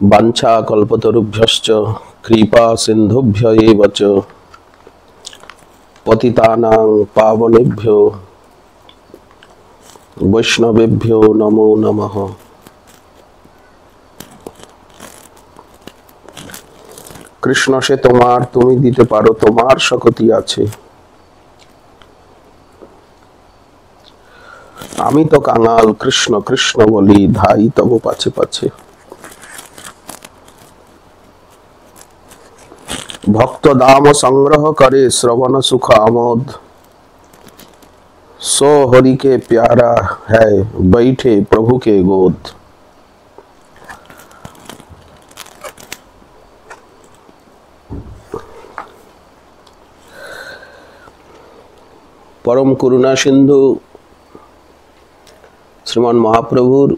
वाञ्छा कल्पतरुभ्यश्च कृपा सिन्धुभ्य एव च पतितानां पावनेभ्यो वैष्णवेभ्यो नमो नमः। कृष्ण से तुम्हार तुमी दीते पारो तुम्हार शक्ति आछे, आमी तो कांगाल कृष्ण कृष्ण बोली धाई तब पाछे पाछे। भक्त दाम संग्रह करे श्रवण सुख आमोद, सो हरि के प्यारा है बैठे प्रभु के गोद। परम करुणा सिंधु श्रीमान महाप्रभुर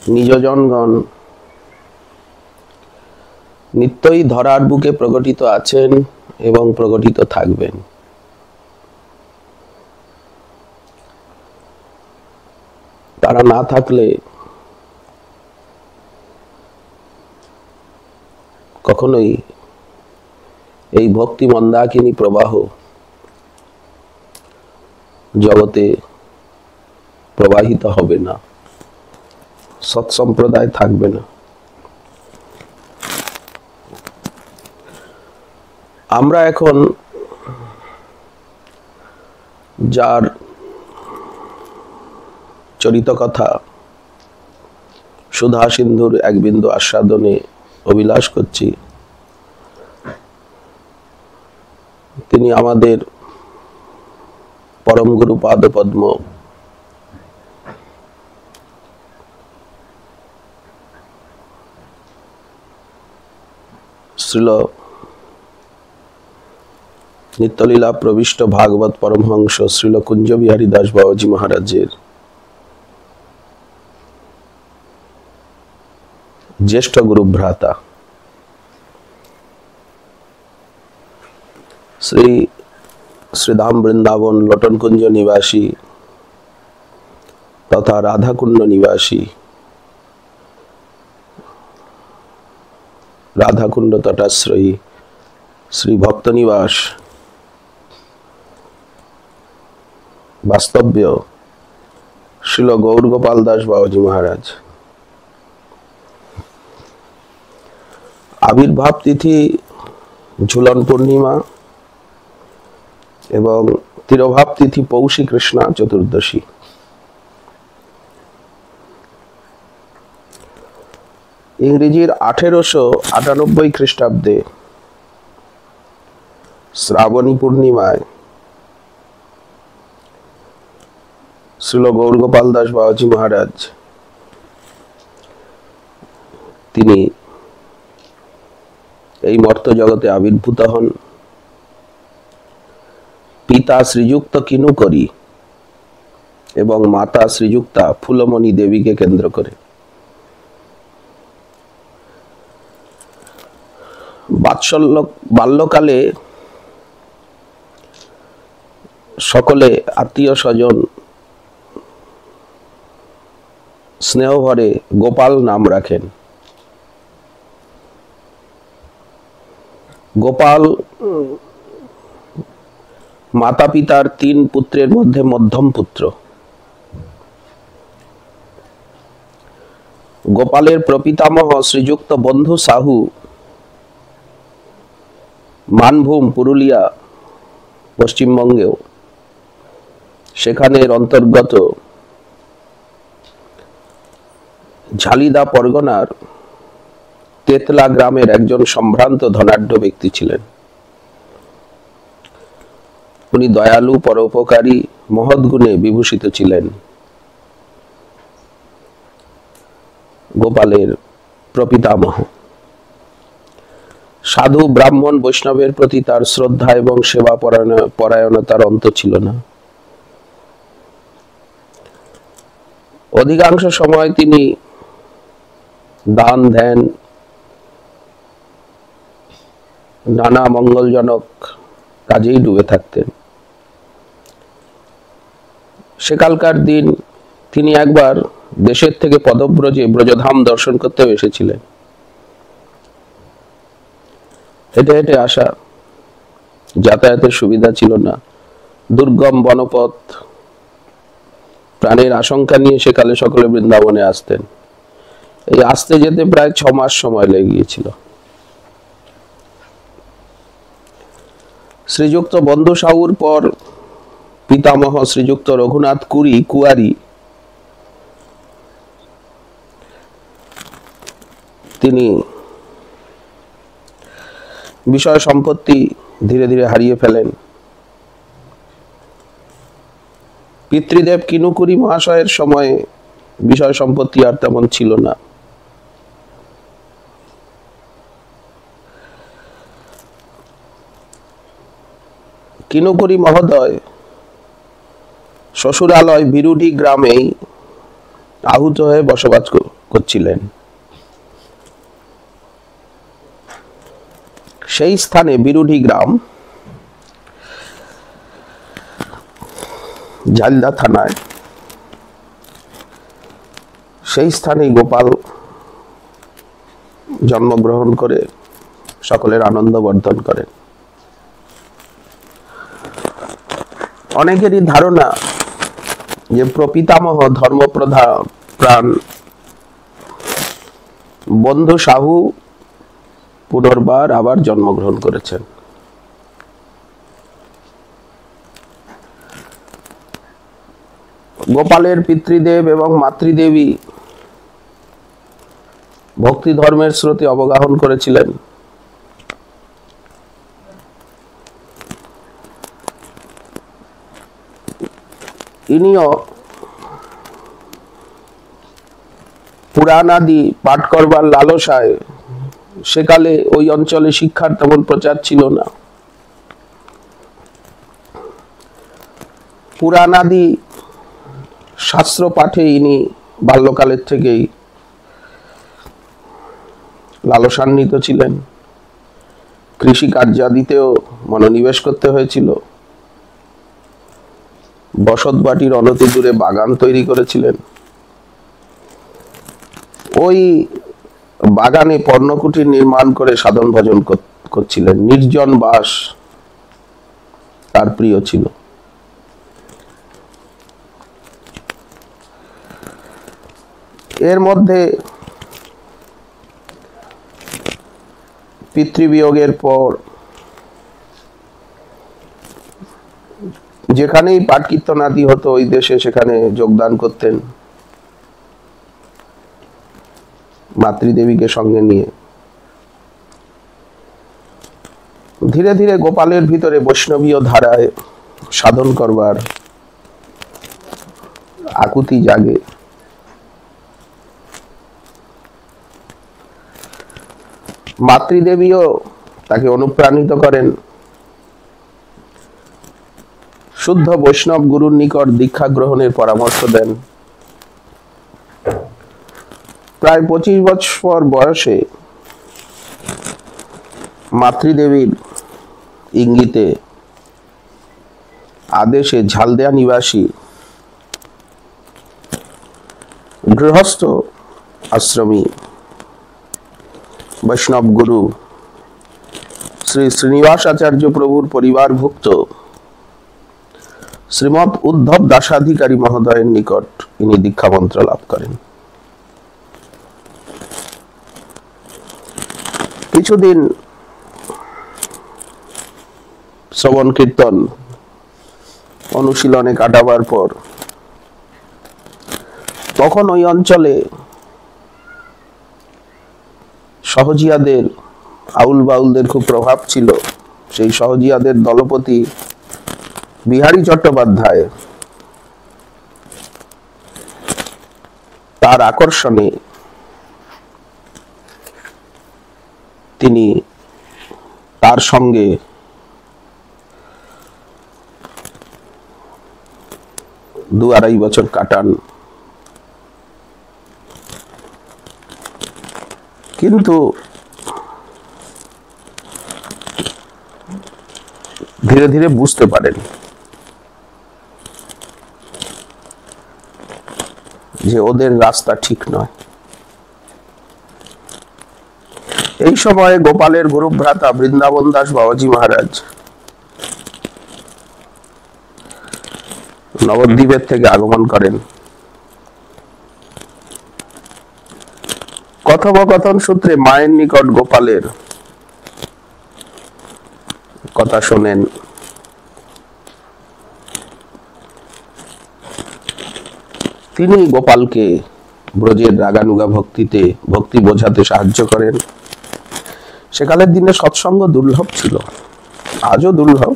निज जनगण नित्यई धरार बुके प्रकटित आছেন এবং প্রকটিত থাকবেন। তারা না থাকলে কখনোই এই ভক্তি মন্দাকিনী প্রবাহ জগতে প্রবাহিত হবে না, সৎ সম্প্রদায় থাকবে না। আমরা এখন যার চরিত কথা সুধা সিন্ধুর এক বিন্দু আস্বাদনে অভিলাষ করছি, তিনি আমাদের পরম গুরু পাদপদ্ম শ্রীল नित्यलीला प्रविष्ट भागवत परमहंस श्रील कुंज बिहारी दास बाबाजी महाराजेर ज्येष्ठ गुरु भ्राता श्री श्रीधाम वृंदावन लोटन कुंज निवासी तथा राधा कुंड निवासी राधा कुंड तटाश्रयी श्री भक्त निवास वास्तव्य श्रील गौर गोपाल दास बाबाजी महाराज आविर्भाव तिथि झूलन पूर्णिमा एवं तिरोभाव तिथि पौषी कृष्णा चतुर्दशी। इंग्रेजीर 1898 ख्रीष्टाब्दे श्रावणी पूर्णिमाय श्रील गौर गोपाल दास बाबाजी महाराज तिनी এই মর্ত জগতে আবির্ভূত হন পিতা শ্রীযুক্ত কিনু করি এবং মাতা শ্রীযুক্তা ফুলমণি দেবীকে কেন্দ্র করে। বাল্যকালে সকলে আত্মীয় স্বজন স্নেহ ভরে গোপাল নাম রাখেন। গোপাল माता पितार 3 पुत्रेर मध्य मध्यम पुत्र। गोपालेर प्रपितामह श्रीयुक्त बंधु साहू मानभूम पुरुलिया पश्चिमबंगे सेखानेर अंतर्गत झालिदा परगनार तेतला ग्रामेर एकजन सम्भ्रांत धनाढ्य व्यक्ति छिलेन। उनी दयालु परोपकारी महत् गुणे विभूषित छिलेन। गोपालेर प्रपितामह साधु ब्राह्मण वैष्णवेर प्रति तार श्रद्धा एवं सेवा परायणतार अंत छिल ना। अधिकांश समय तिनी दान ध्यान नाना मंगलजनक काजेई डुबे थाकतेन। सेकालकार दिन तिनी एकबार দেশের থেকে পদব্রজে ব্রজধাম দর্শন করতেও এসেছিলেন। হেঁটে হেঁটে আসা, যাতায়াতের সুবিধা ছিল না, দুর্গম বনপথ, প্রাণের আশঙ্কা নিয়ে সেকালে সকলে বৃন্দাবনে আসতেন। এই আসতে যেতে প্রায় 6 মাস সময় লেগে গিয়েছিল। শ্রীযুক্ত বন্ধু সাহুর পর পিতামহ শ্রীযুক্ত রঘুনাথ কুয়ারি তিনি বিষয় সম্পত্তি ধীরে ধীরে হারিয়ে ফেলেন। পিতৃদেব কিনুকুরি মহাশয়ের সময়ে বিষয় সম্পত্তি আর তেমন ছিল না। কিনুকুরি মহোদয় শ্বশুরালয় বিরুডি গ্রামেই আহুত হয়ে বসবাস করছিলেন। সেই স্থানে বিরুডি গ্রাম ঝালদা থানায়, সেই স্থানেই গোপাল জন্মগ্রহণ করে সকলের আনন্দ বর্ধন করেন। অনেকেরই ধারণা যে প্রপিতামহ ধর্মপ্রাণ বন্ধু সাহু পুনর্বার আবার জন্মগ্রহণ করেছেন। গোপালের পিতৃদেব এবং মাতৃদেবী ভক্তি ধর্মের স্রোতে অবগাহন করেছিলেন। ইনিও পুরাণাদি পাঠ করবার লালসায়, সেকালে ওই অঞ্চলে শিক্ষার তেমন প্রচার ছিল না, পুরাণাদি শাস্ত্র পাঠে ইনি বাল্যকালের থেকেই লালসান্বিত ছিলেন। কৃষি কার্যাদিতেও মনোনিবেশ করতে হয়েছিল। বসতবাটির অনতি দূরে বাগান তৈরি করেছিলেন। ওই বাগানে পর্ণকুটির নির্মাণ করে সাধন ভজন করছিলেন। নির্জন বাস তার প্রিয় ছিল। এর মধ্যে পিতৃবিয়োগের পর যেখানেই পাঠ কীর্তনাদি হতো ওই দেশে সেখানে যোগদান করতেন মাতৃদেবীকে সঙ্গে নিয়ে। ধীরে ধীরে গোপালের ভিতরে বৈষ্ণবীয় ধারায় সাধন করবার আকুতি জাগে। মাতৃদেবীও তাকে অনুপ্রাণিত করেন। শুদ্ধ বৈষ্ণব গুরুর নিকট দীক্ষা গ্রহণের পরামর্শ দেন। প্রায় 25 বছর বয়সে মাতৃদেবীর ইঙ্গিতে আদেশে ঝালদিয়া নিবাসী গৃহস্থ আশ্রমী বৈষ্ণব গুরু শ্রী শ্রীনিবাস আচার্য প্রভুর পরিবারভুক্ত শ্রীমৎ উদ্ধব দাসাধিকারী মহোদয়ের নিকট ইনি দীক্ষা মন্ত্র লাভ করেন। কিছুদিন শ্রবণ কীর্তন অনুশীলনে কাটাবার পর তখন ওই অঞ্চলে সহজিয়াদের, আউল বাউলদের খুব প্রভাব ছিল। সেই সহজিয়াদের দলপতি বিহারী চট্টোপাধ্যায় তার আকর্ষণে তিনি তার সঙ্গে দু আড়াই বছর কাটান। কিন্তু ধীরে ধীরে বুঝতে পারেন যে ওদের রাস্তা ঠিক নয়। এই সময় গোপালের গুরু ভ্রাতা বৃন্দাবন দাস বাবাজি মহারাজ নবদ্বীপের থেকে আগমন করেন। কথোপকথন সূত্রে মায়ের নিকট গোপালের কথা শোনেন। তিনি গোপালকে ব্রজের রাগানুগা ভক্তি বোঝাতে সাহায্য করেন। সেকালের দিনে সৎসঙ্গ দুর্লভ ছিল, আজও দুর্লভ।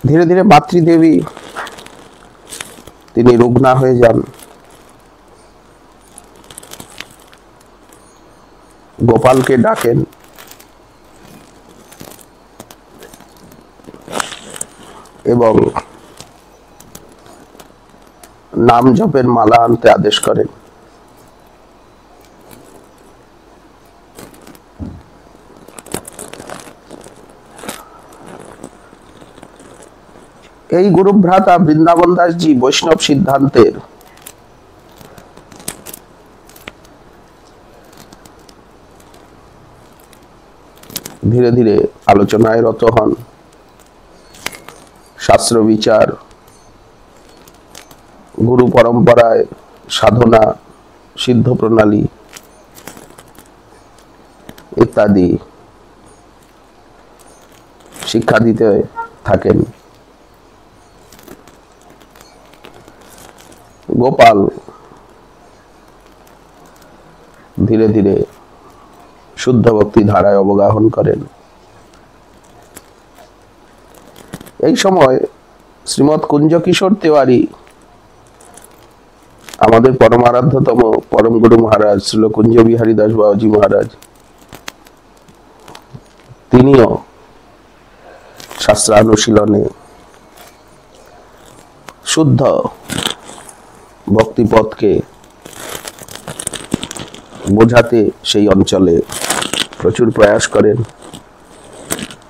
ধীরে ধীরে মাতৃদেবী তিনি রুগ্না হয়ে যান। গোপালকে ডাকেন এবং নাম জপের মালা আনতে আদেশ করেন। এই গুরু ভ্রাতা বৃন্দাবন দাসজি বৈষ্ণব সিদ্ধান্তের ধীরে ধীরে আলোচনায় রত হন। শাস্ত্র বিচার, গুরু পরম্পরায় সাধনা, সিদ্ধ প্রণালী ইত্যাদি শিক্ষা দিতে থাকেন। গোপাল ধীরে ধীরে শুদ্ধ ভক্তি ধারায় অবগাহন করেন। এই সময় শ্রীমৎ কুঞ্জ কিশোর তেওয়ারি, আমাদের পরমারাধ্যতম পরম গুরু মহারাজ শ্রীল কুঞ্জ বিহারী দাস বাবাজি মহারাজ, তিনিও শাস্ত্রানুশীলনে শুদ্ধ ভক্তিপথকে বোঝাতে সেই অঞ্চলে প্রচুর প্রয়াস করেন।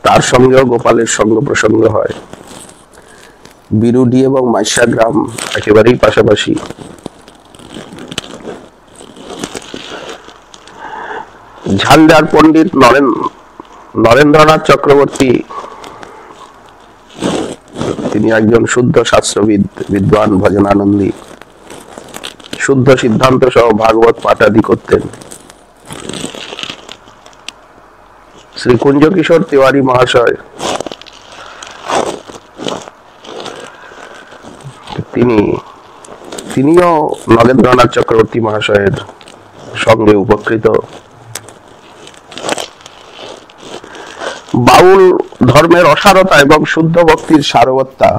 তার সঙ্গেও গোপালের সঙ্গ প্রসঙ্গ হয়। বিরুডি এবং মাইশা গ্রাম একেবারেই পাশাপাশি। ঝালদার পণ্ডিত নরেন্দ্রনাথ চক্রবর্তী, তিনি একজন শুদ্ধ শাস্ত্রবিদ, বিদ্বান, ভজনানন্দী, শুদ্ধ সিদ্ধান্ত সহ ভাগবত পাঠাদি করতেন। শ্রী কুঞ্জ কিশোর তেওয়ারি মহাশয় তিনিও নগেন্দ্রনাথ চক্রবর্তী মহাশয়ের সঙ্গে উপকৃত। বাউল ধর্মের অসারতা এবং শুদ্ধ ভক্তির সারবত্তা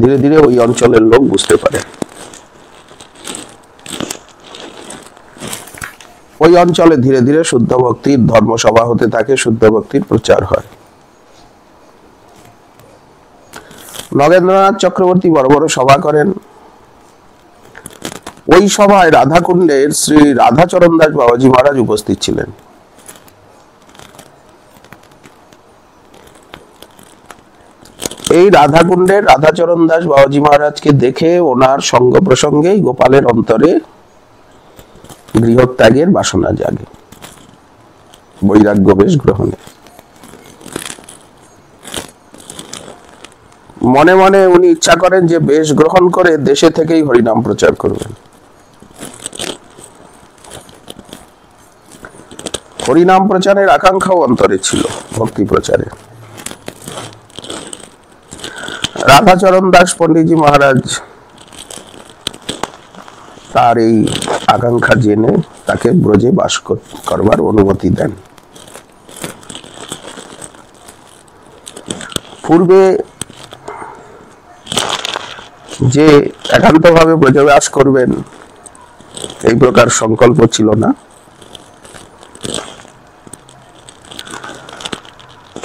ধীরে ধীরে ওই অঞ্চলের লোক বুঝতে পারে। ওই অঞ্চলে ধীরে ধীরে শুদ্ধ ভক্তির ধর্মসভা হতে থাকে, শুদ্ধ ভক্তির প্রচার হয়। নগেন্দ্রনাথ চক্রবর্তী বড় বড় সভা করেন। ওই সভায় রাধাকুণ্ডের শ্রী রাধাচরণ দাস বাবাজি মহারাজ উপস্থিত ছিলেন। এই রাধাকুণ্ডের রাধাচরণ দাস বাবাজি মহারাজকে দেখে ওনার সঙ্গ প্রসঙ্গেই গোপালের অন্তরে গৃহত্যাগের বাসনা জাগে, বৈরাগ্য বেশ গ্রহণে। মনে মনে উনি ইচ্ছা করেন যে বেশ গ্রহণ করে দেশে থেকেই হরিনাম প্রচার করবেন। হরিনাম প্রচারের আকাঙ্ক্ষাও অন্তরে ছিল, ভক্তি প্রচারে। রাধাচরণ দাস পণ্ডিতজি মহারাজ তার এই আকাঙ্ক্ষা জেনে তাকে ব্রজে বাস করবার অনুমতি দেন। পূর্বে যে একান্তভাবে ব্রজবাস করবেন এই প্রকার সংকল্প ছিল না,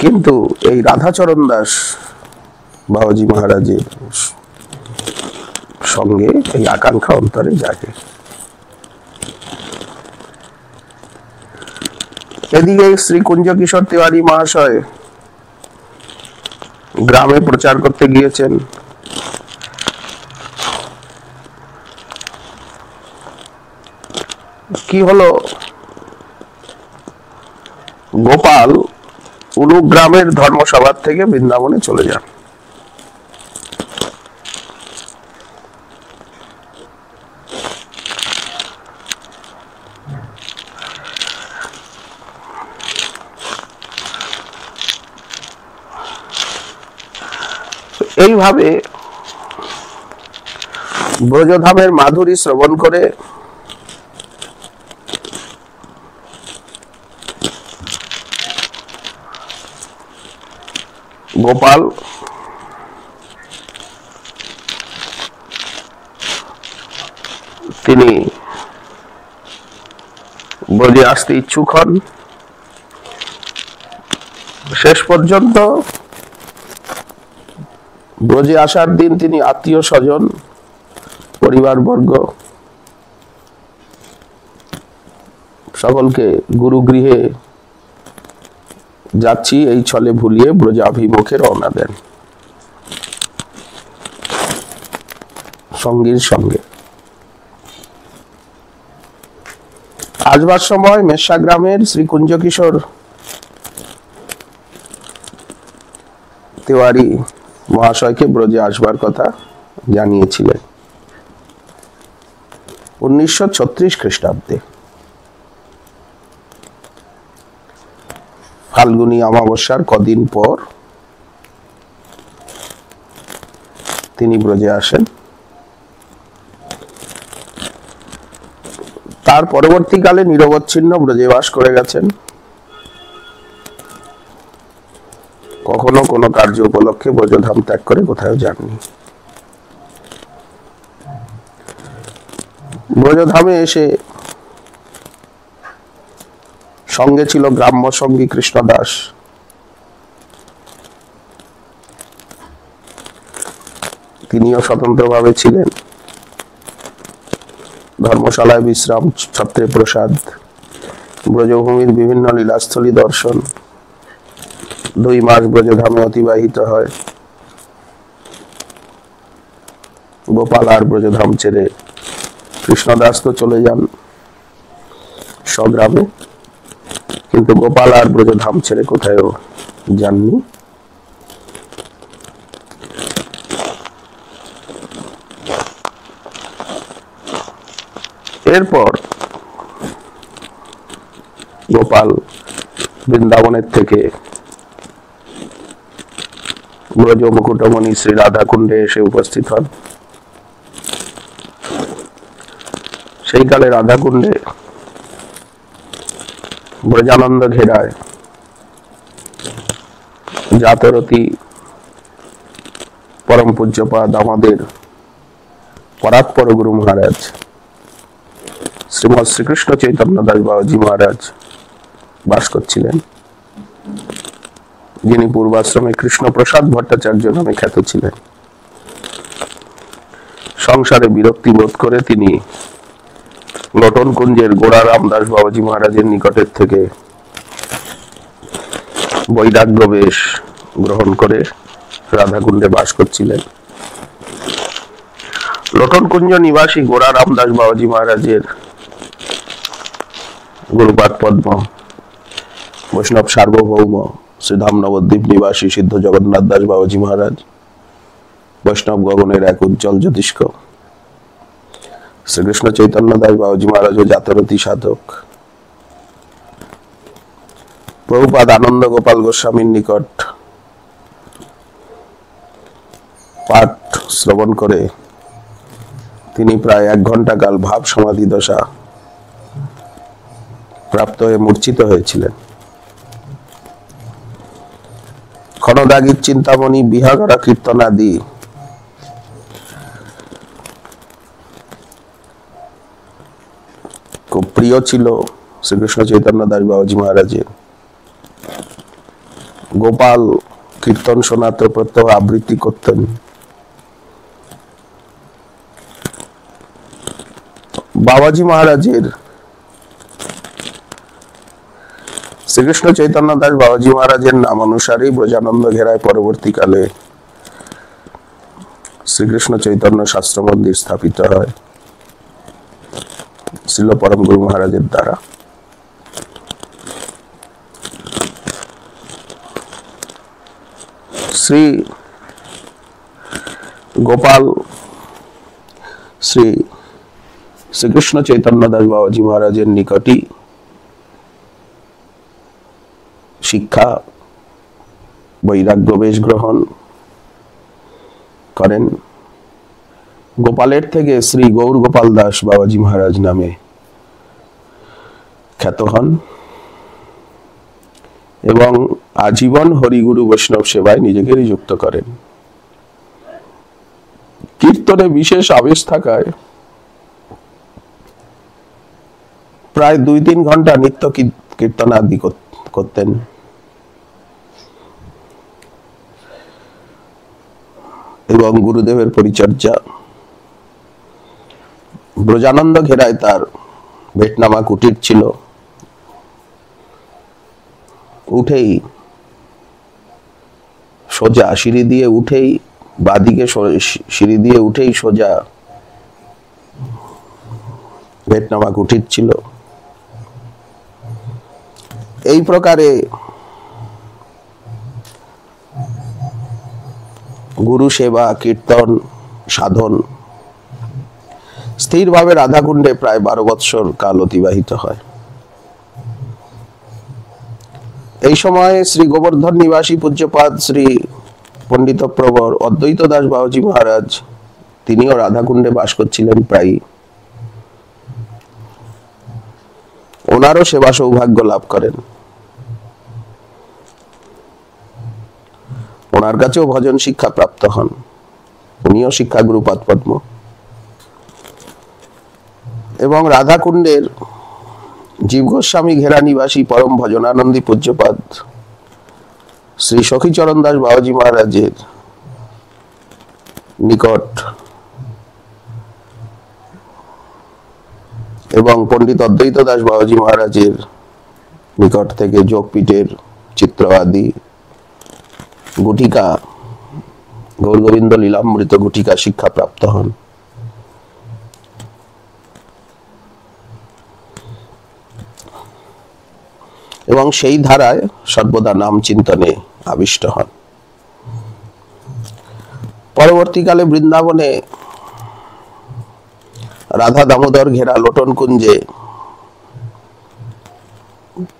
কিন্তু এই রাধাচরণ দাস বাবাজি মহারাজের সঙ্গে এই আকাঙ্ক্ষা অন্তরে জাগে। এদিকে শ্রী কুঞ্জ কিশোর তিওয়ারি মহাশয় গ্রামে প্রচার করতে গিয়েছেন। কি হলো, গোপাল উলু গ্রামের ধর্মসভা থেকে বৃন্দাবনে চলে যান। এইভাবে ব্রজধামের মাধুরী শ্রবণ করে গোপাল তিনি ব্রজে আসতে ইচ্ছুক হন। শেষ পর্যন্ত ব্রজে আসার দিন তিনি আত্মীয় স্বজন পরিবারবর্গ সকলকে গুরুগৃহে যাচ্ছি এই ছলে ভুলিয়ে ব্রজাভিমুখে রওনা দেন সঙ্গীর সঙ্গে। আসবার সময় মেষা গ্রামের শ্রী কুঞ্জ কিশোর তিওয়ারি মহাশয়কে ব্রজে আসবার কথা জানিয়েছিলেন 1936 খ্রিস্টাব্দে ফাল্গুনী অমাবস্যার কদিন পর তিনি ব্রজে আসেন। তার পরবর্তীকালে নিরবচ্ছিন্ন ব্রজে বাস করে গেছেন। কখনো কোনো কার্য উপলক্ষে ব্রজধাম ত্যাগ করে কোথাও যাননি। ব্রজধামে এসে সঙ্গে ছিল গ্রাম্য সঙ্গী কৃষ্ণদাস। তিনিও স্বতন্ত্রভাবে ছিলেন। ধর্মশালায় বিশ্রাম, ছত্রে প্রসাদ, ব্রজভূমির বিভিন্ন লীলাস্থলী দর্শন। 2 মাস ব্রজধামে অতিবাহিত হয়। গোপাল আর ব্রজধাম ছেড়ে কৃষ্ণদাস তো চলে যান স্বগ্রামে, কিন্তু গোপাল আর ব্রজধাম ছেড়ে কোথাও যাননি। এরপর গোপাল বৃন্দাবনের থেকে ব্রজ মুকুটমণি শ্রী রাধাকুণ্ডে এসে উপস্থিত হন। সেই কালে রাধাকুণ্ডে ব্রজানন্দ ঘেরায় জাতরতী পরম পূজ্যপাদ আমাদের পরাৎপর গুরু মহারাজ শ্রীমৎ শ্রীকৃষ্ণ চৈতন্য দাস বাবাজি মহারাজ বাস করছিলেন, যিনি পূর্বাশ্রমে কৃষ্ণপ্রসাদ ভট্টাচার্য নামে খ্যাত ছিলেন। সংসারে বিরক্তি বোধ করে তিনি লটন কুঞ্জের গোড়া রামদাস বাবাজি মহারাজের নিকটের থেকে বৈরাগ্য বেশ গ্রহণ করে রাধাকুণ্ডে বাস করছিলেন। লটন কুঞ্জ নিবাসী গোড়া রামদাস বাবাজি মহারাজের গুরুপাদ পদ্ম বৈষ্ণব সার্বভৌম শ্রীধাম নবদ্বীপ নিবাসী সিদ্ধ জগন্নাথ দাস বাবাজি মহারাজ বৈষ্ণব গগনের এক উজ্জ্বল জ্যোতিষ্ক। শ্রীকৃষ্ণ চৈতন্য দাস বাবাজি মহারাজ ও জাতরতী সাধক। প্রভুপাদ আনন্দ গোপাল গোস্বামীর নিকট পাঠ শ্রবণ করে তিনি প্রায় 1 ঘন্টা কাল ভাব সমাধি দশা প্রাপ্ত হয়ে মূর্ছিত হয়েছিলেন। ক্ষণদাগীর চিন্তামণি, বিহাগরা কীর্তনাদি খুব প্রিয় ছিল শ্রীকৃষ্ণ চৈতন্য দাস বাবাজি মহারাজের। গোপাল কীর্তন শোনাতে প্রত্যহ আবৃত্তি করতেন। বাবাজি মহারাজের শ্রীকৃষ্ণ চৈতন্য দাস বাবাজি মহারাজের নাম অনুসারেই ব্রজানন্দ ঘেরায় পরবর্তীকালে শ্রীকৃষ্ণ চৈতন্য শাস্ত্র মন্দির স্থাপিত হয় শ্রীল পরম গুরু মহারাজের দ্বারা। শ্রী গোপাল শ্রীকৃষ্ণ চৈতন্য দাস বাবাজি মহারাজের নিকটই শিক্ষা বৈরাগ্য বেশ গ্রহণ করেন। গোপালের থেকে শ্রী গৌর গোপাল দাস বাবাজি মহারাজ নামে খ্যাত হন এবং আজীবন হরিগুরু বৈষ্ণব সেবায় নিজেকে নিযুক্ত করেন। কীর্তনে বিশেষ আবেশ থাকায় প্রায় 2-3 ঘন্টা নিত্য কীর্তন আদি করতেন। এবং গুরুদেবের পরিচর্যা, ব্রজানন্দ ঘেরায় তার ভেটনামা কুটির ছিল। উঠেই সোজা সিঁড়ি দিয়ে উঠেই বাদিকে সিঁড়ি দিয়ে উঠেই সোজা ভেটনামা কুটির ছিল। এই প্রকারে গুরু সেবা কীর্তন সাধন স্থিরভাবে রাধাকুণ্ডে প্রায় 12 বৎসর কাল অতিবাহিত হয়। এই সময় শ্রী গোবর্ধন নিবাসী পূজ্যপাদ শ্রী পণ্ডিত প্রবর অদ্বৈত দাস বাবাজি মহারাজ তিনিও রাধাকুণ্ডে বাস করছিলেন প্রায়। ওনারও সেবা সৌভাগ্য লাভ করেন। ওনার কাছেও ভজন শিক্ষা প্রাপ্ত হন। উনিও শিক্ষাগুরু পদ্ম এবং রাধাকুণ্ডের জীব গোস্বামী ঘেরা নিবাসী পরম ভজনানন্দী পূজ্যপাদ শ্রী সখীচরণ দাস বাবাজি মহারাজের নিকট এবং পণ্ডিত অদ্বৈত দাস বাবাজি মহারাজের নিকট থেকে যোগপীঠের চিত্র আদি গুটিকা গৌর গোবিন্দ লীলামৃত গুটিকা শিক্ষা প্রাপ্ত হন। এবং সেই ধারায় সর্বদা নাম চিন্তনে আবিষ্ট হন। পরবর্তীকালে বৃন্দাবনে রাধা দামোদর ঘেরা লোটন কুঞ্জে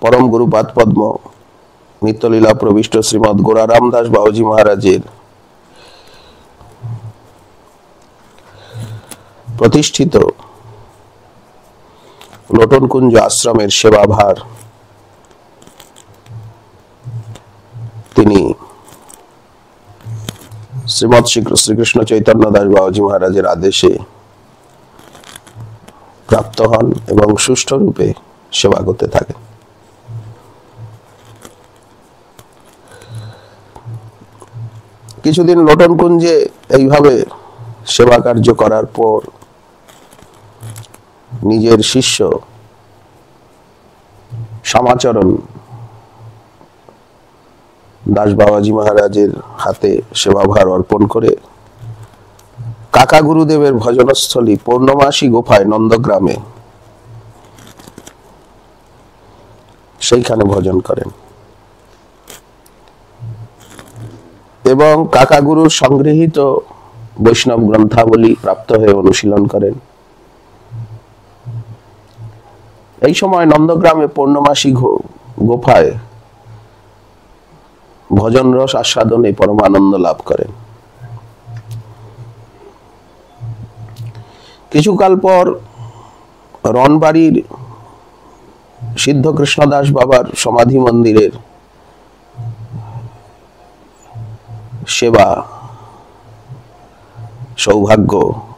পরম গুরুপাদ পদ্ম নিত্যলীলা প্রবিষ্ট শ্রীমৎ গোরারাম দাস বাবাজি মহারাজের প্রতিষ্ঠিত লোটন কুঞ্জ আশ্রমের সেবাভার তিনি শ্রীমৎ শ্রীকৃষ্ণ চৈতন্য দাস বাবাজি মহারাজের আদেশে প্রাপ্ত হন এবং সুষ্ঠু রূপে সেবা করতে থাকেন। কিছুদিন লোটন কুঞ্জে এইভাবে সেবা কার্য করার পর নিজের শিষ্য শ্যামাচরণ দাস বাবাজি মহারাজের হাতে সেবাভার অর্পণ করে কাকা গুরুদেবের ভজনস্থলী পূর্ণমাসী গোফায় নন্দগ্রামে সেইখানে ভজন করেন এবং কাকা গুরুর সংগৃহীত বৈষ্ণব গ্রন্থাবলী প্রাপ্ত হয়ে অনুশীলন করেন। এই সময় নন্দগ্রামে পূর্ণমাসী গোফায় ভজন রস আস্বাদনে পরমানন্দ লাভ করেন। কিছুকাল পর রণবাড়ির সিদ্ধ কৃষ্ণদাস বাবার সমাধি মন্দিরের সেবা সৌভাগ্য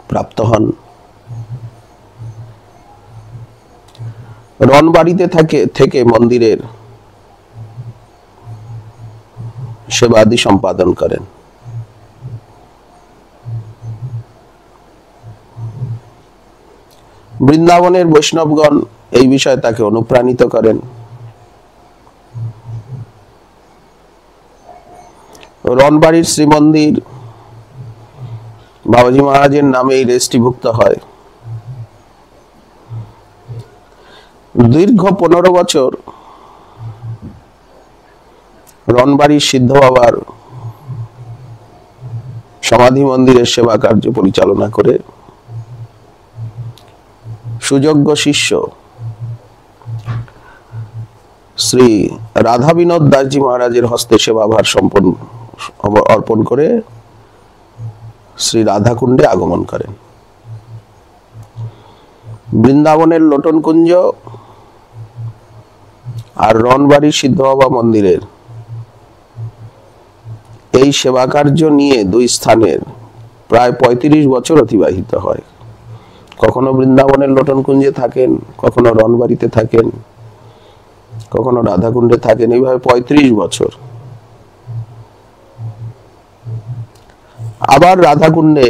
প্রাপ্ত হন। রণবাড়িতে থেকে মন্দিরের সেবাদি সম্পাদন করেন। বৃন্দাবনের বৈষ্ণবগণ এই বিষয়ে তাকে অনুপ্রাণিত করেন রনবাড়ির শ্রীমন্দির বাবাজি মহারাজের নামেই রেজিস্ট্রিভুক্ত হয়। দীর্ঘ 15 বছর রনবাড়ির সিদ্ধ বাবার সমাধি মন্দিরের সেবা কার্য পরিচালনা করে সুযোগ্য শিষ্য শ্রী রাধা বিনোদ দাসজি মহারাজের হস্তে সেবাভার সম্পন্ন অর্পণ করে শ্রী রাধাকুণ্ডে আগমন করেন। বৃন্দাবনের লোটন কুঞ্জ আর রনবাড়ির সিদ্ধ বাবা মন্দিরের এই সেবা কার্য নিয়ে দুই স্থানের প্রায় 35 বছর অতিবাহিত হয়। কখনো বৃন্দাবনের লোটন কুঞ্জে থাকেন, কখনো রনবাড়িতে থাকেন, কখনো রাধাকুণ্ডে থাকেন, এইভাবে 35 বছর। আবার রাধাকুণ্ডে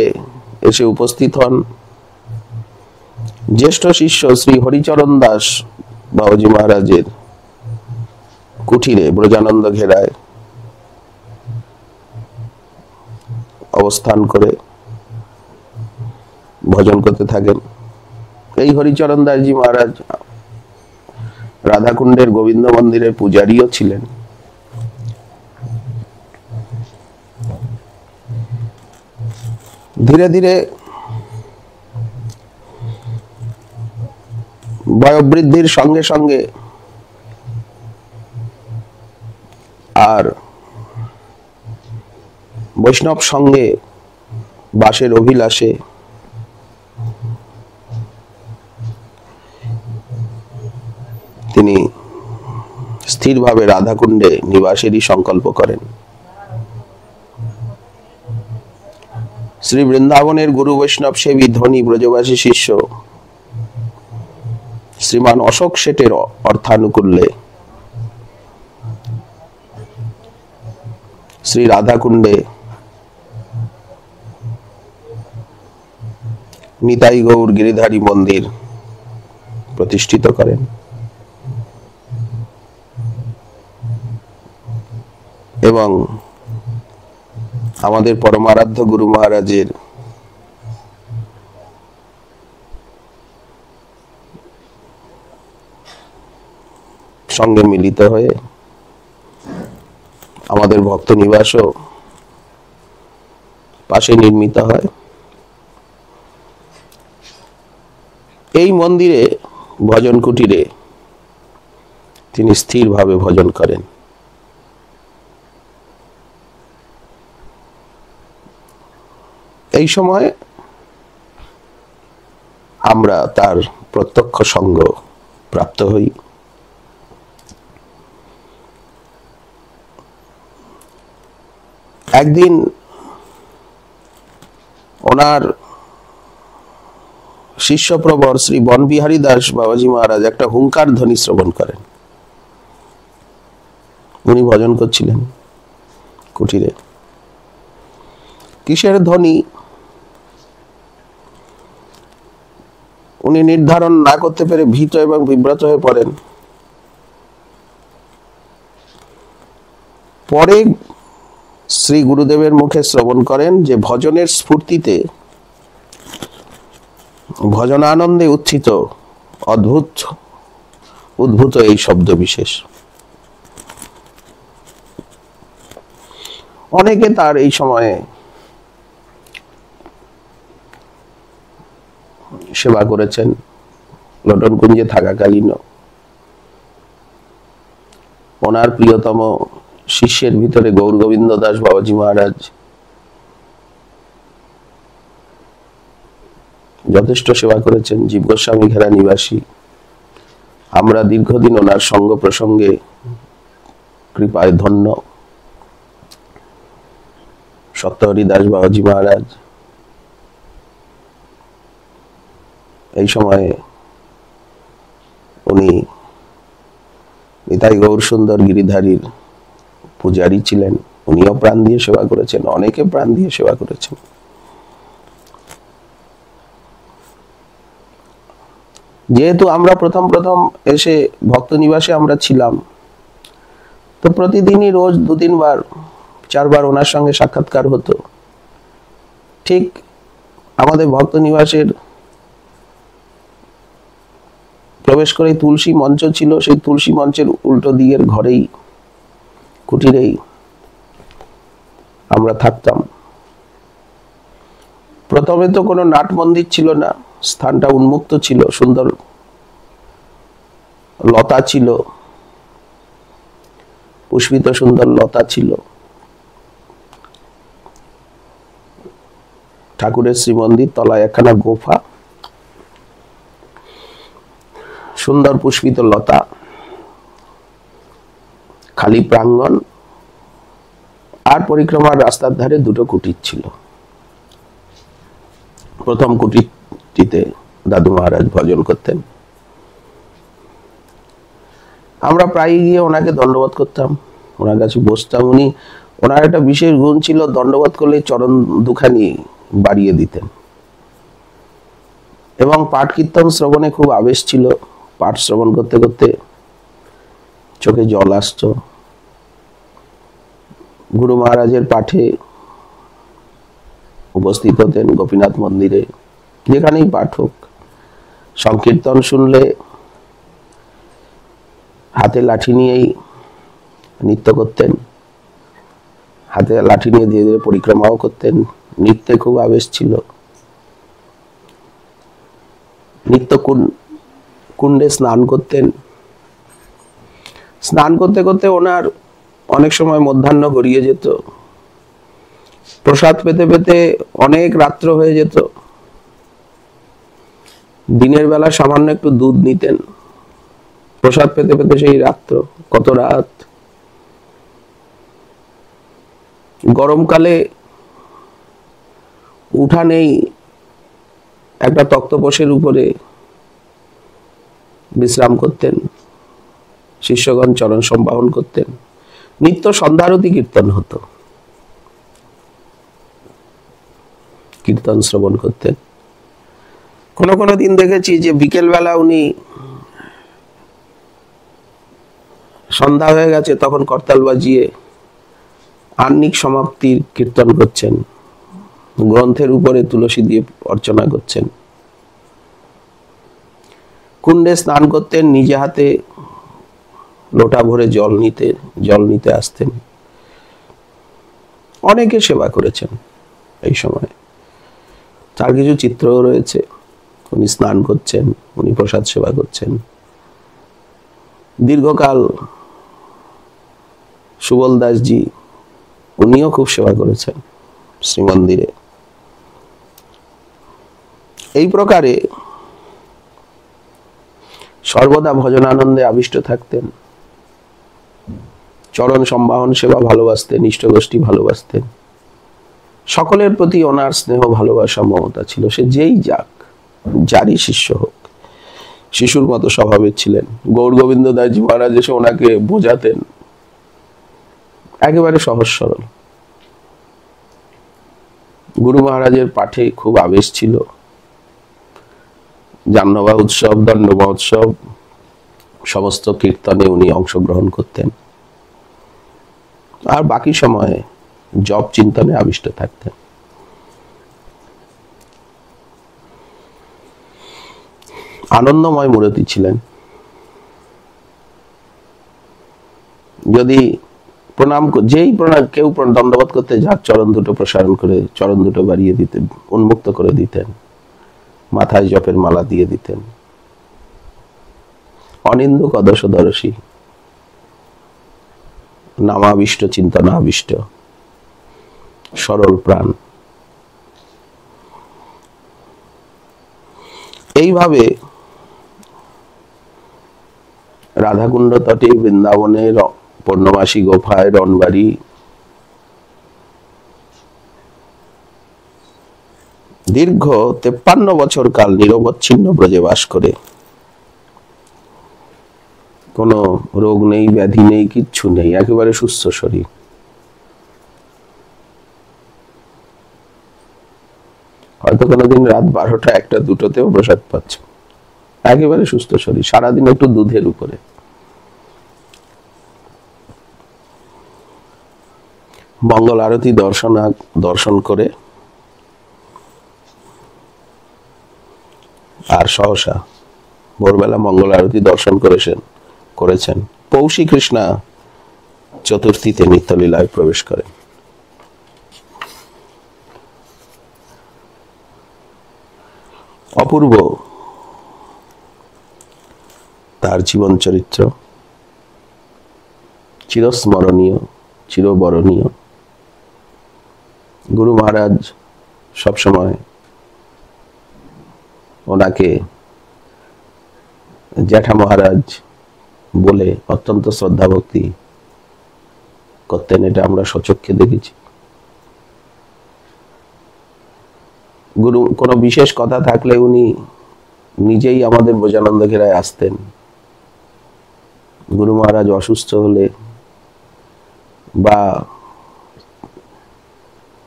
এসে উপস্থিত হন জ্যেষ্ঠ শিষ্য শ্রী হরিচরণ দাস বাবাজি মহারাজের কুঠিরে ব্রজানন্দ ঘেরায় অবস্থান করে ভজন করতে থাকেন। এই হরিচরণ দাসজি মহারাজ রাধাকুণ্ডের গোবিন্দ মন্দিরের পূজারীও ছিলেন। ধীরে ধীরে বয়োবৃদ্ধির সঙ্গে সঙ্গে আর বৈষ্ণব সঙ্গে বাসের অভিলাষে তিনি স্থিরভাবে রাধাকুণ্ডে নিবাসেরই সংকল্প করেন। শ্রী বৃন্দাবনের গুরু বৈষ্ণব সেবী ধনী ব্রজবাসী শিষ্য শ্রীমান অশোক শেঠের অর্থানুকূল্যে শ্রী রাধাকুণ্ডে নিতাই গৌর গিরিধারী মন্দির প্রতিষ্ঠিত করেন এবং আমাদের পরমারাধ্য গুরু মহারাজের সঙ্গে মিলিত হয়ে আমাদের ভক্ত নিবাসও পাশে নির্মিত হয়। এই মন্দিরে ভজন কুটিরে তিনি স্থিরভাবে ভজন করেন। এই সময় আমরা তার প্রত্যক্ষ সঙ্গ প্রাপ্ত হই। একদিন ওনার শিষ্যপ্রবর শ্রী বনবিহারী দাস বাবাজি মহারাজ একটা হুঙ্কার ধ্বনি শ্রবণ করেন। উনি ভজন করছিলেন কুটিরে। কিসের ধ্বনি উনি নির্ধারণ না করতে পেরে ভীত এবং বিব্রত হয়ে পড়েন। পরে শ্রী গুরুদেবের মুখে শ্রবণ করেন যে ভজনের স্ফূর্তিতে ভজনানন্দে উত্থিত উদ্ভূত এই শব্দ বিশেষ। অনেকে তার এই সময়ে সেবা করেছেন লোটন কুঞ্জে থাকাকালীন। ওনার প্রিয়তম শিষ্যের ভিতরে গৌর গোবিন্দ দাস বাবাজি মহারাজ যথেষ্ট সেবা করেছেন। জীব গোস্বামী ঘেরা নিবাসী আমরা দীর্ঘদিন ওনার সঙ্গ প্রসঙ্গে কৃপায় ধন্য। সত্যহরি দাস বাবাজি মহারাজ এই সময়ে উনি নিতাই গৌর সুন্দর গিরিধারীর পূজারী ছিলেন। উনিও প্রাণ দিয়ে সেবা করেছেন, অনেকে প্রাণ দিয়ে সেবা করেছেন। যেহেতু আমরা প্রথম এসে ভক্ত নিবাসে আমরা ছিলাম, তো প্রতিদিনই রোজ 2-3 বার 4বার ওনার সঙ্গে সাক্ষাৎকার হতো। ঠিক আমাদের ভক্ত নিবাসের প্রবেশ করে তুলসী মঞ্চ ছিল, সেই তুলসী মঞ্চের উল্টো দিকের ঘরেই, কুটিরেই আমরা থাকতাম। প্রথমে তো কোনো নাট মন্দির ছিল না, স্থানটা উন্মুক্ত ছিল, সুন্দর লতা ছিল, পুষ্পিত সুন্দর লতা ছিল। ঠাকুরের শ্রীমন্দির, তলায় একখানা গোফা, সুন্দর পুষ্পিত লতা, খালি প্রাঙ্গণ, আর পরিক্রমার রাস্তার ধারে দুটো কুটির ছিল। প্রথম কুটিরটিতে দাদু মহারাজ ভজন করতেন। আমরা প্রায় গিয়ে ওনাকে দণ্ডবোধ করতাম, ওনার কাছে বসতাম। ওনার একটা বিশেষ গুণ ছিল, দণ্ডবোধ করলে চরণ দুখানি বাড়িয়ে দিতেন। এবং পাঠ কীর্তন শ্রবণে খুব আবেশ ছিল। পাঠ শ্রবণ করতে করতে চোখে জল আসতো। গুরু মহারাজের পাঠে উপস্থিত হতেন গোপীনাথ মন্দিরে, যেখানেই পাঠ হোক। সংকীর্তন শুনলে হাতে লাঠি নিয়েই নৃত্য করতেন, হাতে লাঠি নিয়ে ধীরে ধীরে পরিক্রমাও করতেন। নৃত্যে খুব আবেশ ছিল। নিত্য কুণ্ডে স্নান করতেন। স্নান করতে করতে ওনার অনেক সময় মধ্যাহ্ন গড়িয়ে যেত, প্রসাদ পেতে পেতে অনেক রাত্র হয়ে যেত। দিনের বেলা সামান্য একটু দুধ নিতেন, প্রসাদ পেতে পেতে সেই রাত্র, কত রাত। গরমকালে উঠানেই একটা তক্তপোষের উপরে বিশ্রাম করতেন, শিষ্যগণ চরণ সম্বাহন করতেন। নিত্য সন্ধ্যারতি কীর্তন হতো, কীর্তন শ্রবণ করতেন। কোনো কোনো দিন দেখেছি যে বিকেল বেলা উনি, সন্ধ্যা হয়ে গেছে, তখন করতাল বাজিয়ে আহ্নিক সমাপ্তির কীর্তন করছেন, গ্রন্থের উপরে তুলসী দিয়ে অর্চনা করছেন। কুণ্ডে স্নান করতেন, নিজে হাতে লোটা ভরে জল নিতে আসতেন। অনেকে সেবা করেছেন এই সময়। তার কিছু চিত্রও রয়েছে। উনি স্নান করছেন, উনি প্রসাদ সেবা করছেন। দীর্ঘকাল সুবল দাসজি, উনিও খুব সেবা করেছেন শ্রীমন্দিরে। এই প্রকারে সর্বদা ভজনানন্দে আবিষ্ট থাকতেন। চরণ সম্বাহন সেবা ভালোবাসতেন, ইষ্টগোষ্ঠী ভালোবাসতেন। সকলের প্রতি ওনার স্নেহ, ভালোবাসা, মমতা ছিল। সে যেই যাক, যারই শিষ্য হোক, শিশুর মতো স্বভাবের ছিলেন। গৌর গোবিন্দ দাসজি মহারাজ এসে ওনাকে বোঝাতেন, একেবারে সহজ সরল। গুরু মহারাজের পাঠে খুব আবেশ ছিল। জাহ্নবা উৎসব, দণ্ড মহোৎসব, সমস্ত কীর্তনে উনি অংশগ্রহণ করতেন। আর বাকি সময়ে জপ চিন্তনে আবিষ্ট থাকতেন। আনন্দময় মূর্তি ছিলেন। যদি কেউ দণ্ডবোধ করতে যাক, চরণ দুটো প্রসারণ করে, চরণ দুটো বাড়িয়ে দিতেন, উন্মুক্ত করে দিতেন, মাথায় জপের মালা দিয়ে দিতেন। অনিন্দু কদশদর্শী, নামাবিষ্ট, চিন্তনাবিষ্ট, সরল প্রাণ। এইভাবে রাধাকুণ্ড তটে, বৃন্দাবনের পূর্ণমাসী গোফায়, রণবাড়ি, দীর্ঘ 53 বছর কাল নিরবচ্ছিন্ন ব্রজে বাস করে, কোনো রোগ নেই, ব্যাধি নেই, কিচ্ছু নেই, একেবারে সুস্থ শরীর। হয়তো কোনোদিন রাত 12টা, 1টা, 2টোতেও প্রসাদ পাচ্ছ। একেবারে সুস্থ শরীর, সারাদিন একটু দুধের উপরে। মঙ্গল আরতি দর্শন করে আর সহসা ভোরবেলা মঙ্গল আরতি দর্শন করেছেন পৌষী কৃষ্ণা চতুর্থীতে নিত্যলীলায় প্রবেশ করেন। অপূর্ব তার জীবন চরিত্র, চিরস্মরণীয়, চিরবরণীয়। গুরু মহারাজ সবসময় ওনাকে জ্যাঠা মহারাজ বলে অত্যন্ত শ্রদ্ধা ভক্তি করতেন, এটা আমরা সচক্ষে দেখেছি। গুরু কোনো বিশেষ কথা থাকলে উনি নিজেই আমাদের বোজানন্দ ঘেরায় আসতেন। গুরু মহারাজ অসুস্থ হলে বা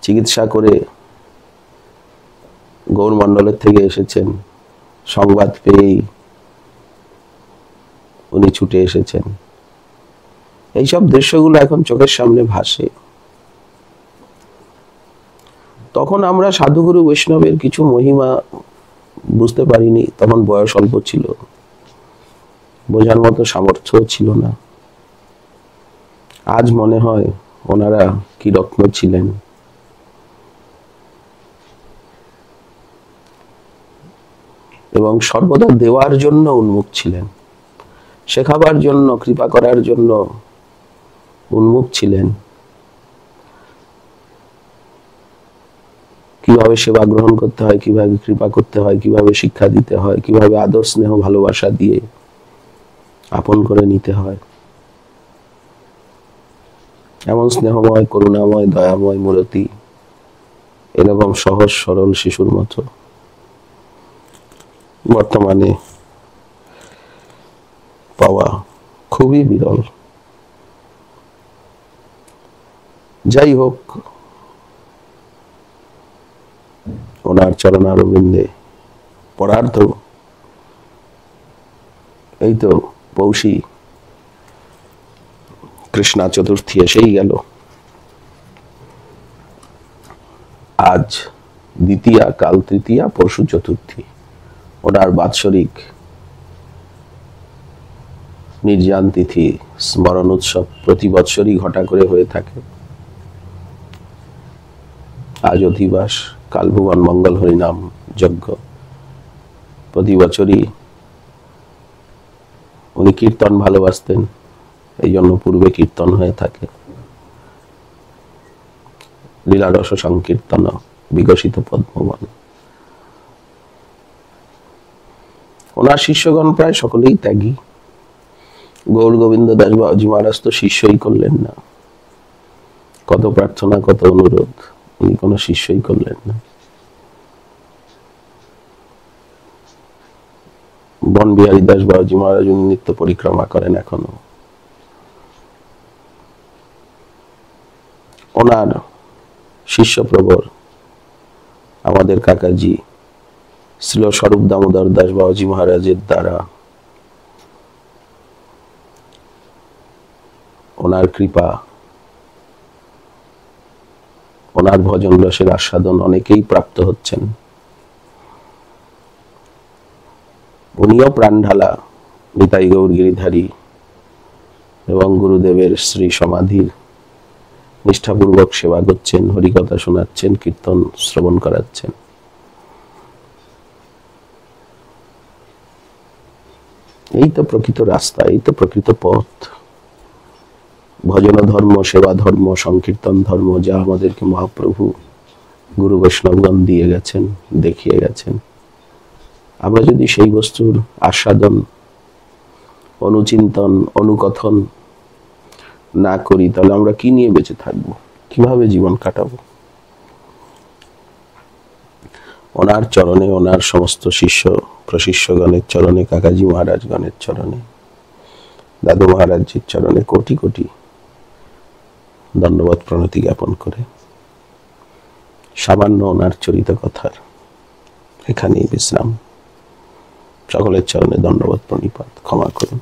চিকিৎসা করে গৌরমণ্ডলের থেকে এসেছেন, সংবাদ পেয়েই উনি ছুটে এসেছেন। এইসব দৃশ্যগুলো এখন চোখের সামনে ভাসে। তখন আমরা সাধুগুরু বৈষ্ণবের কিছু মহিমা বুঝতে পারিনি, তখন বয়স অল্প ছিল, বোঝার মতো সামর্থ্য ছিল না। আজ মনে হয় ওনারা কি রত্ন ছিলেন। এবং সর্বদা দেওয়ার জন্য উন্মুখ ছিলেন, শেখাবার জন্য, কৃপা করার জন্য উন্মুখ ছিলেন। কিভাবে সেবা গ্রহণ করতে হয়, কিভাবে কৃপা করতে হয়, কিভাবে শিক্ষা দিতে হয়, কিভাবে আদর স্নেহ ভালোবাসা দিয়ে আপন করে নিতে হয়। এমন স্নেহময়, করুণাময়, দয়াময় মূরতি, এরকম সহজ সরল শিশুর মতো বর্তমানে পাওয়া খুবই বিরল। যাই হোক, ওনার চরণারবিন্দে পরার্থ এই তো পৌষী কৃষ্ণা চতুর্থী এসেই গেল। আজ দ্বিতীয়া, কাল তৃতীয়া, পরশু চতুর্থী। ওনার বাৎসরিক নির্যান তিথি স্মরণ উৎসব প্রতি বৎসরই ঘটা করে হয়ে থাকে। আজ অধিবাস, কাল ভুবন মঙ্গল হরিনাম যজ্ঞ। প্রতি বছরই উনি কীর্তন ভালোবাসতেন, এই জন্য পূর্বে কীর্তন হয়ে থাকে। লীলারস সংকীর্তন বিকশিত পদ্মবন। ওনার শিষ্যগণ প্রায় সকলেই ত্যাগী। গৌর গোবিন্দ দাস বাবাজি মহারাজ তো শিষ্যই করলেন না। কত প্রার্থনা, কত অনুরোধ, উনি কোনো শিষ্যই করলেন না। বন বিহারী দাস বাবাজি মহারাজ উনি নিত্য পরিক্রমা করেন এখনো। ওনার শিষ্যপ্রবর আমাদের কাকাজি শ্রীল স্বরূপ দামোদর দাস বাবাজি মহারাজের দ্বারা ওনার কৃপা, ওনার ভজন রসের আস্বাদন অনেকেই প্রাপ্ত হচ্ছেন। উনিও প্রাণ ঢালা নিতাই গৌর গিরিধারী এবং গুরুদেবের শ্রী সমাধির নিষ্ঠাপূর্বক সেবা করছেন, হরিকথা শোনাচ্ছেন, কীর্তন শ্রবণ করাচ্ছেন। এই তো প্রকৃত রাস্তা, এই তো প্রকৃত পথ। ভজন ধর্ম, সেবা ধর্ম, সংকীর্তন ধর্ম, যা আমাদেরকে মহাপ্রভু গুরু বৈষ্ণবগণ দিয়ে গেছেন, দেখিয়ে গেছেন। আমরা যদি সেই বস্তুর আস্বাদন, অনুচিন্তন, অনুকথন না করি, তাহলে আমরা কি নিয়ে বেঁচে থাকবো, কিভাবে জীবন কাটাবো? ওনার চরণে, ওনার সমস্ত শিষ্য প্রশিষ্যগণের চরণে, কাকাজি মহারাজগণের চরণে, দাদু মহারাজজির চরণে কোটি কোটি দণ্ডবত প্রণতি জ্ঞাপন করে সামান্য ওনার চরিত কথার এখানেই বিশ্রাম। সকলের চরণে দণ্ডবত প্রণিপাত, ক্ষমা করুন।